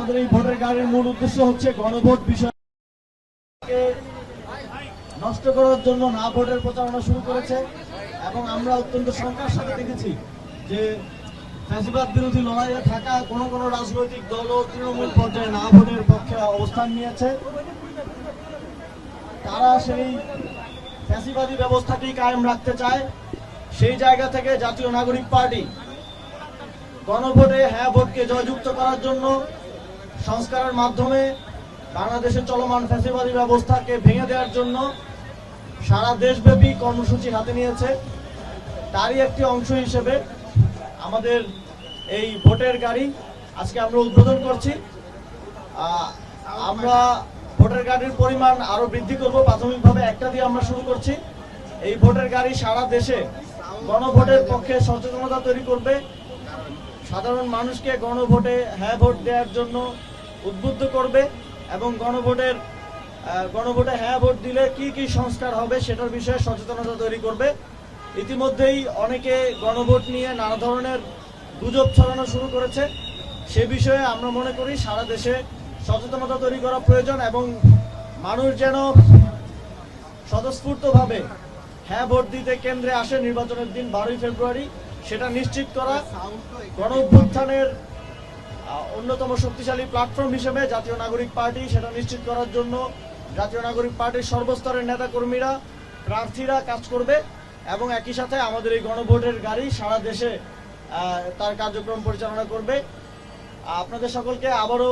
আমাদের এই ভোটের গাড়ির মূল উদ্দেশ্য হচ্ছে গণভোট বিষয়কে নষ্ট করার জন্য না ভোটের প্রচারণা শুরু করেছে। এবং আমরা অত্যন্ত শঙ্কার সাথে দেখেছি যে ফ্যাসিবাদ বিরোধী লড়াইয়ে থাকা কোনো রাজনৈতিক দল ও তৃণমূল পর্যায়ে না ভোটের পক্ষে অবস্থান নিয়েছে। তারা সেই ফ্যাসিবাদী ব্যবস্থাটি কায়েম রাখতে চায়। সেই জায়গা থেকে জাতীয় নাগরিক পার্টি গণভোটে হ্যাঁ ভোটকে জয়যুক্ত করার জন্য সংস্কারের মাধ্যমে বাংলাদেশের চলমান ফ্যাসিবাদী ব্যবস্থাকে ভেঙে দেওয়ার জন্য সারা দেশব্যাপী কর্মসূচি হাতে নিয়েছে। তারই একটি অংশ হিসেবে আমাদের এই ভোটের গাড়ি আজকে আমরা উদ্বোধন করছি। আমরা ভোটের গাড়ির পরিমাণ আরো বৃদ্ধি করব। প্রাথমিকভাবে একটা দিয়ে আমরা শুরু করছি। এই ভোটের গাড়ি সারা দেশে গণভোটের পক্ষে সচেতনতা তৈরি করবে, সাধারণ মানুষকে গণভোটে হ্যাঁ ভোট দেওয়ার জন্য উদ্বুদ্ধ করবে এবং গণভোটে হ্যাঁ ভোট দিলে কি কি সংস্কার হবে সেটার বিষয়ে সচেতনতা তৈরি করবে। ইতিমধ্যেই অনেকে গণভোট নিয়ে নানা ধরনের গুজব ছড়ানো শুরু করেছে। সে বিষয়ে আমরা মনে করি সারা দেশে সচেতনতা তৈরি করা প্রয়োজন এবং মানুষ যেন স্বতঃস্ফূর্তভাবে হ্যাঁ ভোট দিতে কেন্দ্রে আসে নির্বাচনের দিন 12ই ফেব্রুয়ারি, সেটা নিশ্চিত করা গণ অভ্যুত্থানের অন্যতম শক্তিশালী প্ল্যাটফর্ম হিসেবে জাতীয় নাগরিক পার্টি সেটা নিশ্চিত করার জন্য জাতীয় নাগরিক পার্টির সর্বস্তরের নেতাকর্মীরা প্রার্থীরা কাজ করবে এবং একই সাথে আমাদের এই গণভোটের গাড়ি সারা দেশে তার কার্যক্রম পরিচালনা করবে। আপনাদের সকলকে আবারও